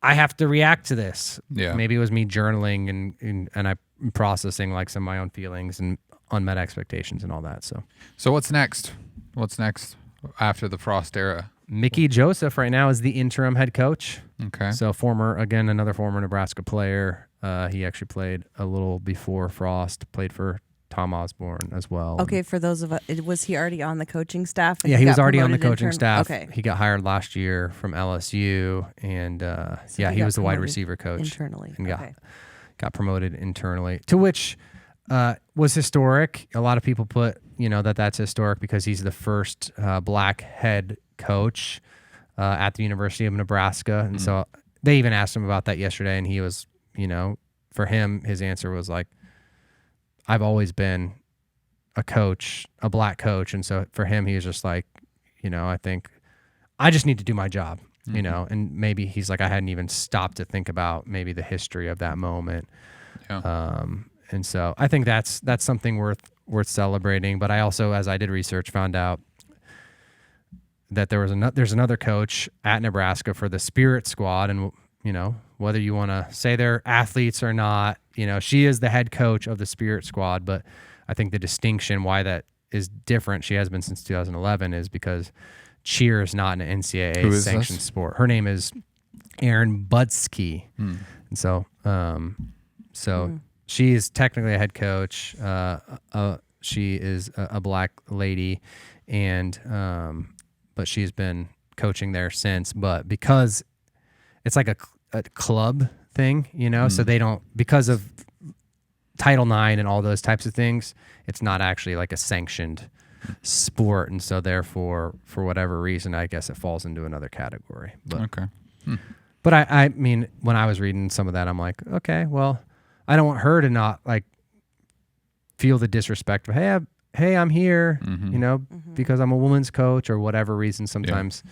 I have to react to this. Yeah. Maybe it was me journaling and I'm processing like some of my own feelings and unmet expectations and all that. So what's next? What's next after the Frost era? Mickey Joseph right now is the interim head coach. Okay. So another former Nebraska player. He actually played a little before Frost, played for Tom Osborne as well. Okay, for those of us, was he already on the coaching staff? Yeah, he was got already on the promoted coaching staff. Okay. He got hired last year from LSU, and he was the wide receiver coach internally. and got promoted internally, to which was historic. A lot of people put that's historic because he's the first black head coach at the University of Nebraska, and so they even asked him about that yesterday, and he was, for him, his answer was like, I've always been a coach, a black coach. And so for him, he was just like, I think I just need to do my job, and maybe he's like, I hadn't even stopped to think about maybe the history of that moment. Yeah. And so I think that's something worth celebrating. But I also, as I did research, found out that there's another coach at Nebraska for the Spirit Squad. And, whether you want to say they're athletes or not, she is the head coach of the Spirit Squad. But I think the distinction why that is different, she has been since 2011, is because cheer is not an NCAA sanctioned sport. Her name is Erin Budsky. And so, she is technically a head coach. She is a black lady, and but she's been coaching there since. But because it's like a club thing, so they don't, because of Title IX and all those types of things, it's not actually like a sanctioned sport, and so therefore, for whatever reason, I guess it falls into another category. But, Okay. But I mean, when I was reading some of that, I'm like, okay, well, I don't want her to not like feel the disrespect of, hey, I'm here, because I'm a woman's coach or whatever reason. Sometimes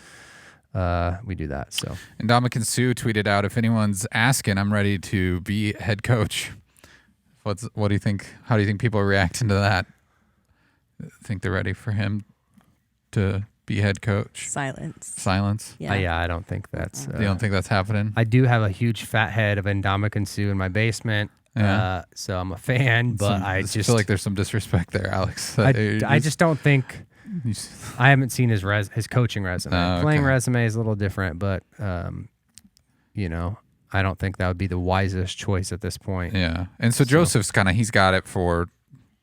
we do that. So, And Dominican Sue tweeted out, if anyone's asking, I'm ready to be head coach. What do you think? How do you think people are reacting to that? Think they're ready for him to be head coach? Silence. Yeah, I don't think that's. You don't think that's happening? I do have a huge fat head of Indomitian Sue in my basement. Yeah. So I'm a fan, but I just feel like there's some disrespect there, Alex. I just don't think. I haven't seen his coaching resume. Okay. Playing resume is a little different, but I don't think that would be the wisest choice at this point. Yeah, and so Joseph's he's got it for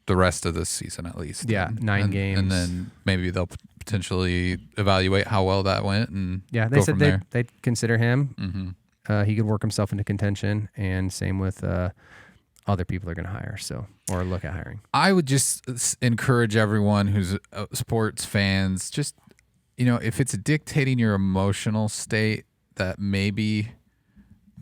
the rest of this season at least. Yeah, 9 games, and then maybe they'll potentially evaluate how well that went, and they go said from there. they'd consider him. He could work himself into contention, and same with other people they're going to hire, or look at hiring. I would just encourage everyone who's sports fans, just, if it's dictating your emotional state, that maybe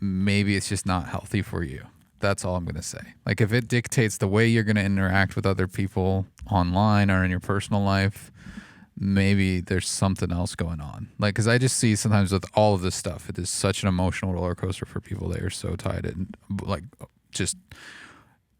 it's just not healthy for you. That's all I'm going to say. Like, if it dictates the way you're going to interact with other people online or in your personal life, maybe there's something else going on. Like, because I just see sometimes with all of this stuff, it is such an emotional roller coaster for people. They are so tied and like just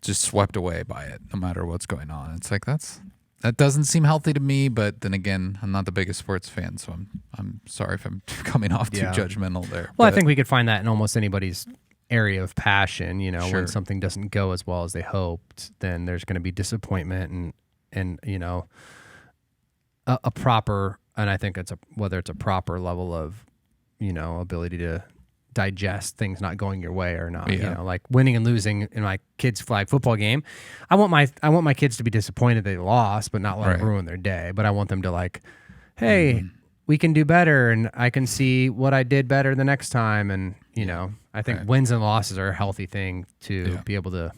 swept away by it, no matter what's going on. It's like that doesn't seem healthy to me. But then again, I'm not the biggest sports fan, so I'm sorry if I'm coming off too judgmental there. Well, I think we could find that in almost anybody's area of passion. Sure. When something doesn't go as well as they hoped, then there's going to be disappointment and a proper, and I think whether it's a proper level of ability to digest things not going your way or not. Like winning and losing in my kids' flag football game. I want my kids to be disappointed they lost, but not let it ruin their day. But I want them to like, hey, we can do better, and I can see what I did better the next time. And I think wins and losses are a healthy thing to be able to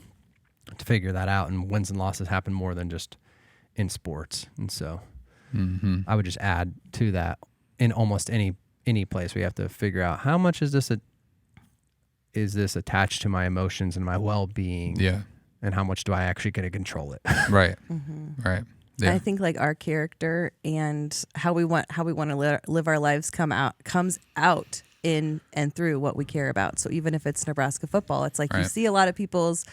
figure that out. And wins and losses happen more than just in sports. And so I would just add to that, in almost any place we have to figure out how much is this attached to my emotions and my well-being, and how much do I actually get to control it. Right. Yeah. I think like our character and how we want to live our lives comes out in and through what we care about. So even if it's Nebraska football, it's like you Right. see a lot of people's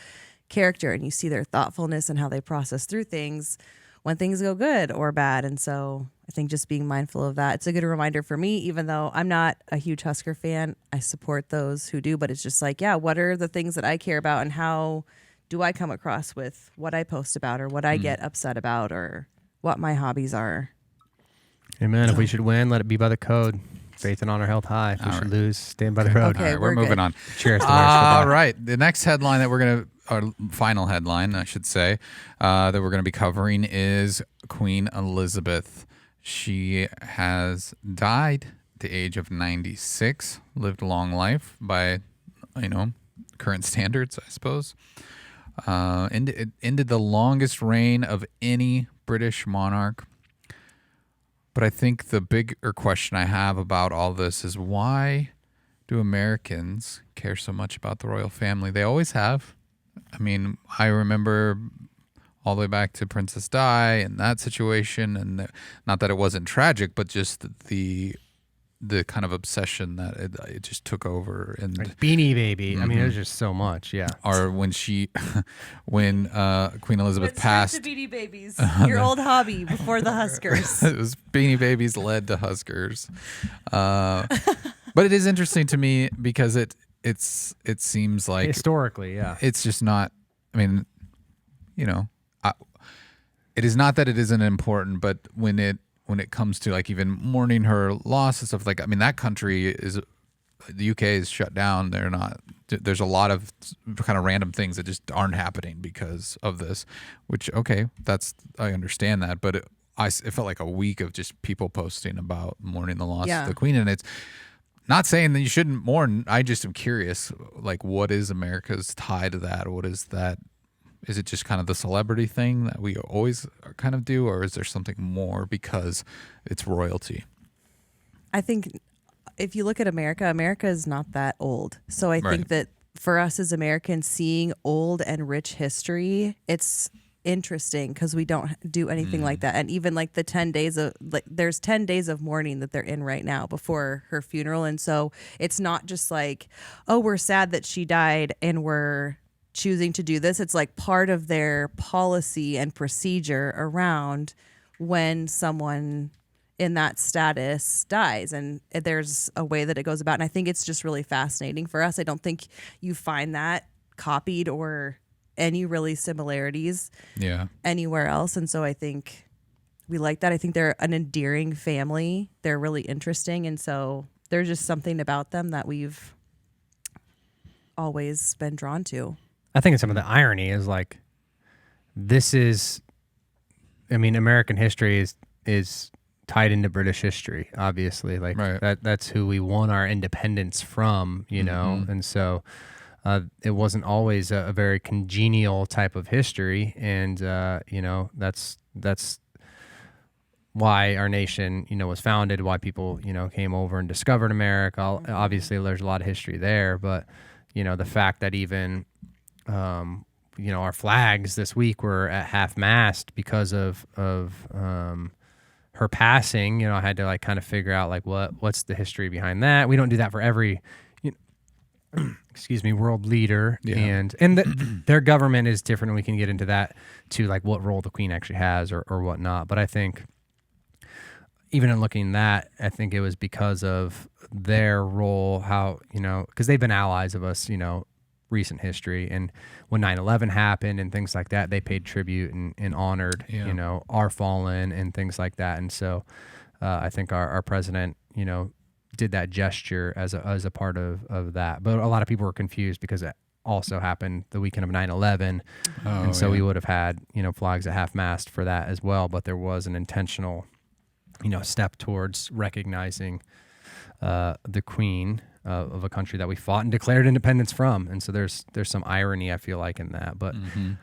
character and you see their thoughtfulness and how they process through things when things go good or bad. And so I think just being mindful of that, it's a good reminder for me, even though I'm not a huge Husker fan. I support those who do, but it's just like, yeah, what are the things that I care about and how do I come across with what I post about or what I get upset about or what my hobbies are. Amen. If we should win, let it be by the code. Faith and honor held high. If we should lose, stand by the road. Okay, All right, we're we're moving good. on. Cheers to All right. The next headline that we're going to, our final headline, I should say, that we're going to be covering is Queen Elizabeth. She has died at the age of 96, lived a long life by, current standards, I suppose. It ended the longest reign of any British monarch. But I think the bigger question I have about all this is why do Americans care so much about the royal family? They always have. I mean, I remember all the way back to Princess Di and that situation, and not that it wasn't tragic, but just the kind of obsession that it just took over. And Like Beanie Baby. I mean, it was just so much. Yeah. or when Queen Elizabeth passed, Beanie Babies, your old hobby before the Huskers. it was Beanie Babies led to Huskers. But it is interesting to me because it seems like Historically, yeah. it's just not. I mean, it is not that it isn't important, but when it comes to like even mourning her loss and stuff like, I mean, that country is, the UK is shut down. They're not. There's a lot of kind of random things that just aren't happening because of this. Which I understand that, but it felt like a week of just people posting about mourning the loss of the Queen, and it's. Not saying that you shouldn't mourn. I just am curious, like, what is America's tie to that? What is that? Is it just kind of the celebrity thing that we always kind of do, or is there something more because it's royalty? I think if you look at America, America is not that old. So I think that for us as Americans, seeing old and rich history, it's interesting because we don't do anything like that. And even like the 10 days of there's 10 days of mourning that they're in right now before her funeral. And so it's not just like, oh, we're sad that she died and we're choosing to do this. It's like part of their policy and procedure around when someone in that status dies, and there's a way that it goes about. And I think it's just really fascinating for us. I don't think you find that copied or any really similarities anywhere else. And so I think we like that. I think they're an endearing family. They're really interesting. And so there's just something about them that we've always been drawn to. I think some of the irony is like, American history is tied into British history, obviously. Like that's who we won our independence from, know? And so it wasn't always a very congenial type of history. And, that's why our nation, was founded, why people, came over and discovered America. Obviously, there's a lot of history there, but, the fact that even, our flags this week were at half-mast because of her passing. I had to like kind of figure out like what's the history behind that. We don't do that for every world leader, and their government is different, and we can get into that too, like what role the Queen actually has or whatnot. But I think even in looking at that, I think it was because of their role, how, because they've been allies of us, recent history. And when 9/11 happened and things like that, they paid tribute and honored, our fallen and things like that. And so I think our president, did that gesture as a part of that. But a lot of people were confused because it also happened the weekend of 9/11. And so we would have had, flags at half-mast for that as well. But there was an intentional, step towards recognizing the Queen of a country that we fought and declared independence from. And so there's some irony, I feel like, in that. But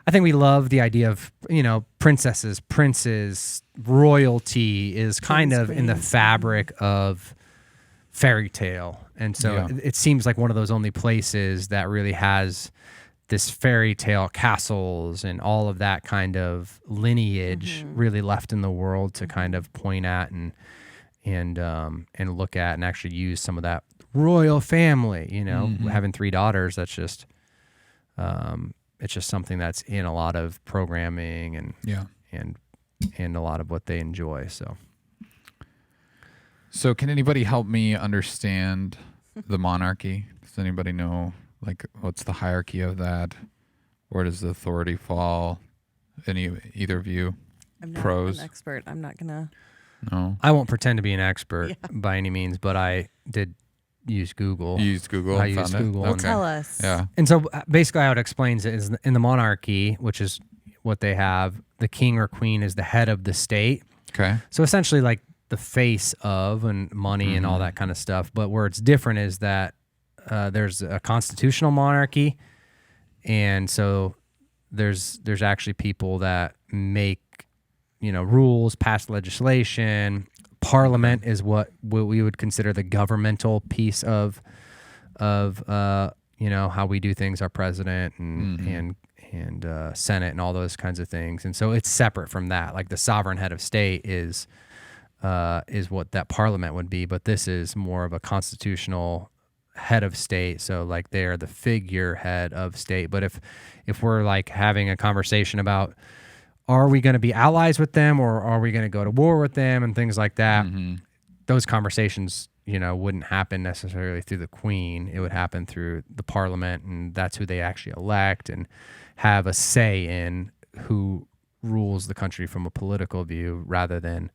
I think we love the idea of, princesses, princes, royalty is kind of in the fabric of fairy tale. And so it seems like one of those only places that really has this fairy tale castles and all of that kind of lineage really left in the world to kind of point at and look at and actually use some of that royal family, having 3 daughters. That's just, it's just something that's in a lot of programming and a lot of what they enjoy. So can anybody help me understand the monarchy? Does anybody know, like, what's the hierarchy of that? Where does the authority fall? Either of you? I'm not pros? an expert. I'm not gonna. No. I won't pretend to be an expert by any means, but I did use Google. You used Google? I and used found it? Google. Okay. And, Tell us. Yeah. and so basically how it explains it is in the monarchy, which is what they have, the king or queen is the head of the state. Okay. So essentially like the face of and money and all that kind of stuff. But where it's different is that there's a constitutional monarchy. And so there's actually people that make, rules, pass legislation. Parliament is what we would consider the governmental piece of how we do things, our president and Senate and all those kinds of things. And so it's separate from that. Like the sovereign head of state is what that parliament would be, but this is more of a constitutional head of state. So like they're the figurehead of state. But if we're like having a conversation about, are we going to be allies with them or are we going to go to war with them and things like that, those conversations, wouldn't happen necessarily through the queen. It would happen through the parliament, and that's who they actually elect and have a say in who rules the country from a political view rather than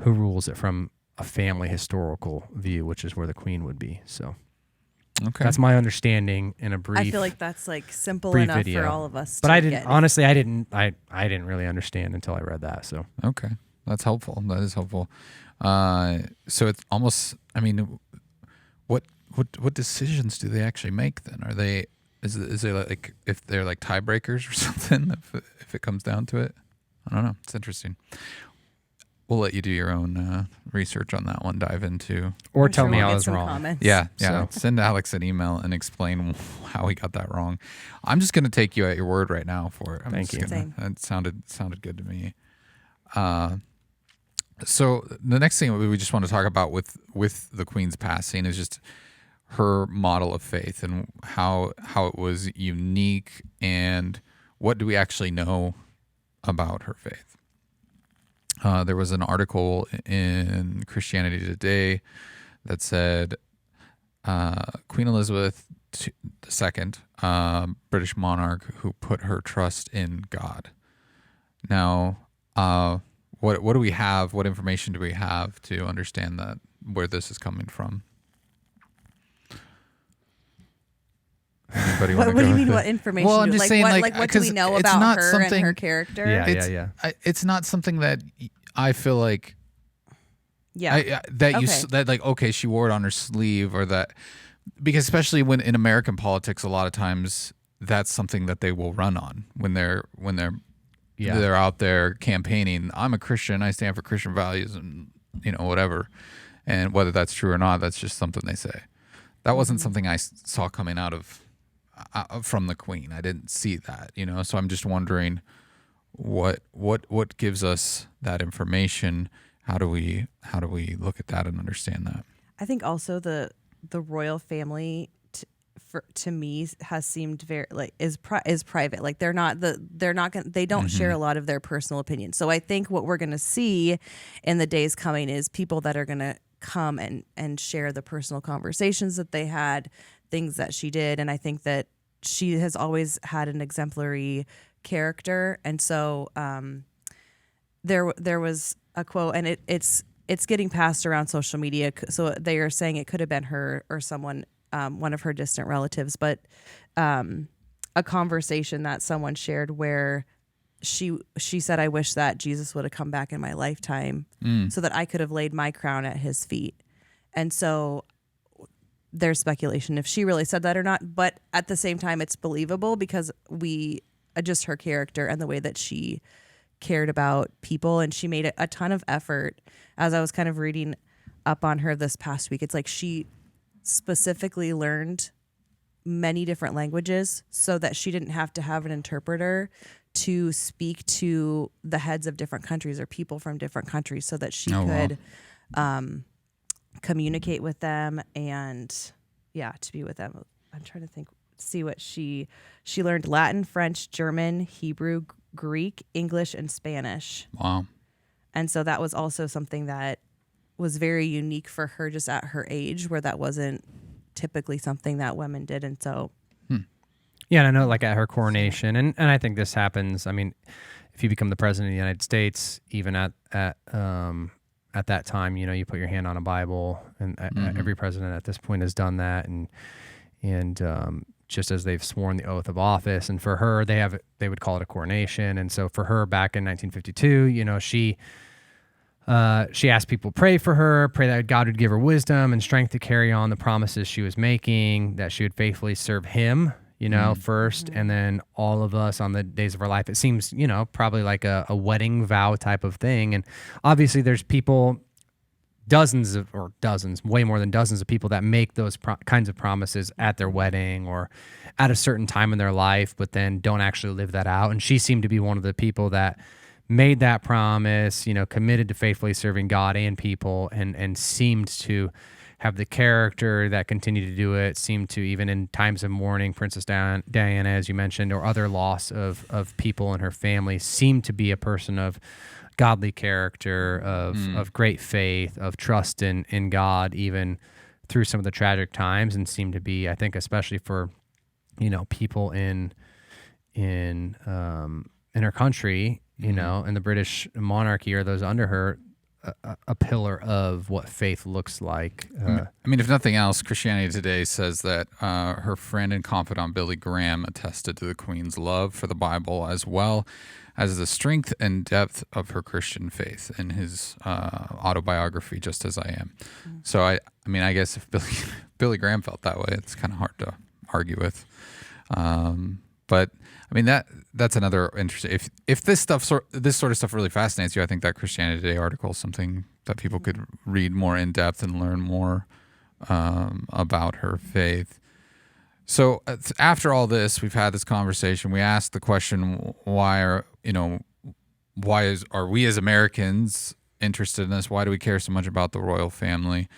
who rules it from a family historical view, which is where the queen would be. So that's my understanding in a brief. I feel like that's like simple brief enough video. for all of us. But to I didn't get. honestly. I didn't really understand until I read that. So Okay. That's helpful. That is helpful. So it's almost, I mean, what decisions do they actually make then? Are they, is there like, if they're like tiebreakers or something, if it comes down to it? I don't know. It's interesting. We'll let you do your own research on that one, dive into. or I'm tell sure me we'll I get was some wrong. comments. Yeah. So- Send Alex an email and explain how he got that wrong. I'm just going to take you at your word right now for it. Thank you. Same. That sounded good to me. So the next thing we just want to talk about with the Queen's passing is just her model of faith and how it was unique and what do we actually know about her faith. There was an article in Christianity Today that said Queen Elizabeth II, British monarch who put her trust in God. Now, what do we have? What information do we have to understand that where this is coming from? Anybody want to What do go you mean? with What it? information? Well, I'm just saying, what do we 'cause know it's about not her and something- her character? Yeah. It's not something that I feel like Yeah. that she wore it on her sleeve or that, because especially when in American politics, a lot of times that's something that they will run on when they're out there campaigning. I'm a Christian. I stand for Christian values and whatever. And whether that's true or not, that's just something they say. That wasn't something I saw coming out of from the Queen. I didn't see that, So I'm just wondering what gives us that information. How do we look at that and understand that? I think also the royal family to me has seemed very like is private. Like they don't share a lot of their personal opinions. So I think what we're going to see in the days coming is people that are going to come and share the personal conversations that they had, things that she did, and I think that she has always had an exemplary character, and so there was a quote, and it's getting passed around social media. So they are saying it could have been her or someone, one of her distant relatives, but a conversation that someone shared where she said, "I wish that Jesus would have come back in my lifetime so that I could have laid my crown at his feet." And so there's speculation if she really said that or not, but at the same time, it's believable because just her character and the way that she cared about people, and she made a ton of effort. As I was kind of reading up on her this past week, it's like she specifically learned many different languages so that she didn't have to have an interpreter to speak to the heads of different countries or people from different countries so that she could communicate with them and to be with them. I'm trying to see what she learned: Latin, French, German, Hebrew, Greek, English, and Spanish. Wow. And so that was also something that was very unique for her just at her age, where that wasn't typically something that women did. And so yeah, and I know, like, at her coronation, and I think this happens. I mean, if you become the president of the United States, even at that time, you put your hand on a Bible, and every president at this point has done that, and just as they've sworn the oath of office. And for her, they would call it a coronation. And so for her, back in 1952, she asked people pray for her, pray that God would give her wisdom and strength to carry on the promises she was making, that she would faithfully serve him, first, and then all of us on the days of her life. It seems, probably like a wedding vow type of thing. And obviously there's people, way more than dozens of people that make those kinds of promises at their wedding or at a certain time in their life, but then don't actually live that out. And she seemed to be one of the people that made that promise, committed to faithfully serving God and people, and seemed to have the character that continued to do it, seemed to, even in times of mourning, Princess Diana, as you mentioned, or other loss of people in her family, seemed to be a person of godly character, of great faith, of trust in God, even through some of the tragic times, and seemed to be, I think, especially for, people in her country, and the British monarchy or those under her, a pillar of what faith looks like. I mean, if nothing else, Christianity Today says that her friend and confidant Billy Graham attested to the Queen's love for the Bible, as well as the strength and depth of her Christian faith in his autobiography, Just As I Am. So I mean, I guess if Billy Graham felt that way, it's kind of hard to argue with. But I mean, that's another interesting. If this sort of stuff really fascinates you, I think that Christianity Today article is something that people could read more in depth and learn more about her faith. So after all this, we've had this conversation. We asked the question, are we as Americans interested in this? Why do we care so much about the royal family?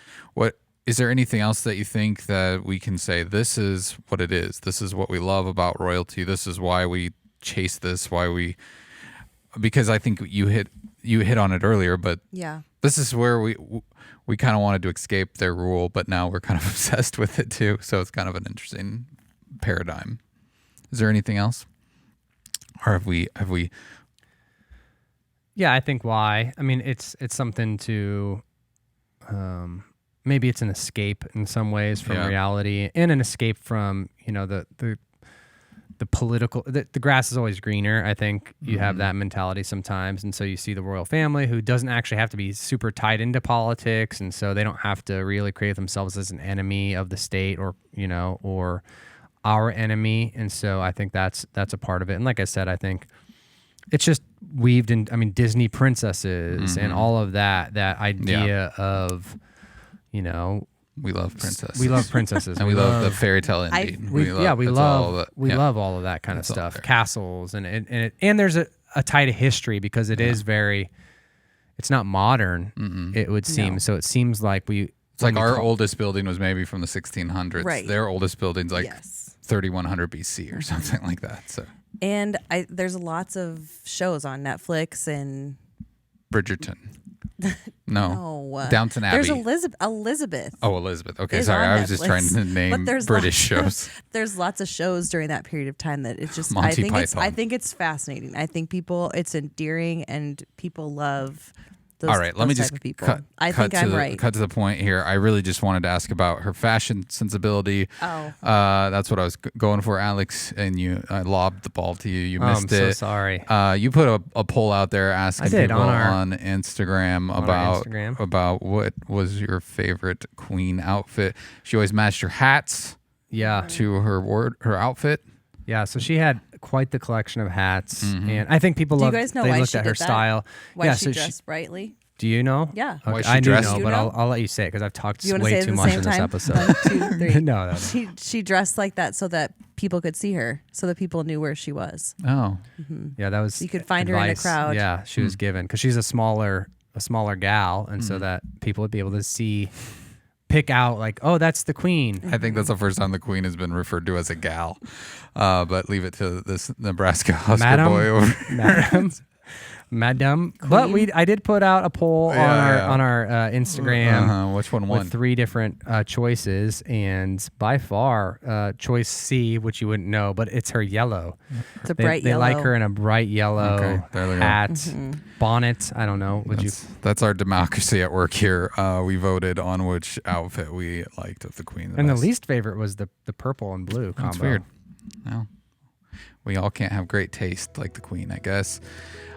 Is there anything else that you think that we can say, this is what it is? This is what we love about royalty. This is why we chase this, because I think you hit on it earlier, but this is where we kind of wanted to escape their rule, but now we're kind of obsessed with it too. So it's kind of an interesting paradigm. Is there anything else? Or have we? Yeah, I think why. I mean, it's something to, maybe it's an escape in some ways from reality, and an escape from, the political, the grass is always greener. I think you have that mentality sometimes. And so you see the royal family, who doesn't actually have to be super tied into politics. And so they don't have to really create themselves as an enemy of the state, or our enemy. And so I think that's a part of it. And like I said, I think it's just weaved in, Disney princesses and all of that idea of, we love princesses. We love princesses. And we love the fairy tale ending. We love all of that kind of stuff. Castles and there's a tie to history, because it is it's not modern, it would seem. No. So it seems like it's like our oldest building was maybe from the 1600s. Right. Their oldest building's like 3100 BC or something like that. So. And there's lots of shows on Netflix and Bridgerton. No. Downton Abbey. There's Elizabeth. Oh, Elizabeth. Okay, sorry. I was just trying to name British shows. There's lots of shows during that period of time that it's just Monty Python. I think it's fascinating. I think it's endearing, and people love those. All right, let me just cut to the point here. I really just wanted to ask about her fashion sensibility. Oh. That's what I was going for, Alex, and I lobbed the ball to you. You missed it. I'm so sorry. You put a poll out there asking people on Instagram about what was your favorite queen outfit. She always matched her hats to her outfit. Yeah, so she had quite the collection of hats, and I think people loved. Do you guys know they why looked she at her did that? style. Why she dressed brightly? Do you know? Yeah. Why she I do dressed- know, You but know? I'll let you say it because I've talked You want to way say it too at the much same in this time? episode. 1, 2, 3. No. She dressed like that so that people could see her, so that people knew where she was. Oh, Yeah, that was. You could find her in a advice, crowd. Yeah, she was given because she's a smaller gal, and so that people would be able to pick out like, oh, that's the queen. I think that's the first time the queen has been referred to as a gal. But leave it to this Nebraska Husker Madam? boy over. Madam. But I did put out a poll on our Instagram. Which one won? With 3 different choices, and by far, choice C, which you wouldn't know, but it's her yellow. It's a They bright yellow. like her in a bright yellow Okay, there they go. hat, bonnet. I don't know. That's our democracy at work here. We voted on which outfit we liked of the queen. And the best. least favorite was the purple and blue combo. That's weird. No, we all can't have great taste like the queen, I guess.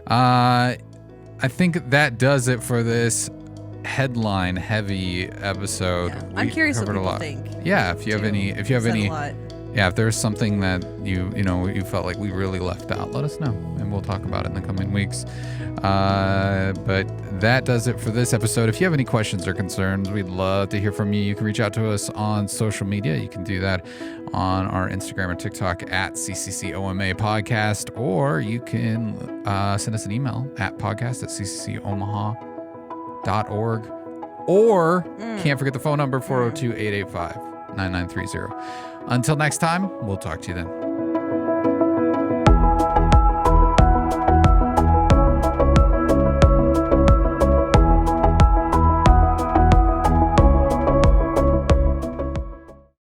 I think that does it for this headline heavy episode. Yeah. I'm We curious what covered a people lot. think. Yeah, if you have too. any, Said a lot. yeah, if there's something that you felt like we really left out, let us know, and we'll talk about it in the coming weeks. But that does it for this episode. If you have any questions or concerns, we'd love to hear from you. You can reach out to us on social media. You can do that on our Instagram or TikTok at CCCOMA Podcast, or you can send us an email at podcast@cccomaha.org, or can't forget the phone number 402-885-9930. Until next time, we'll talk to you then.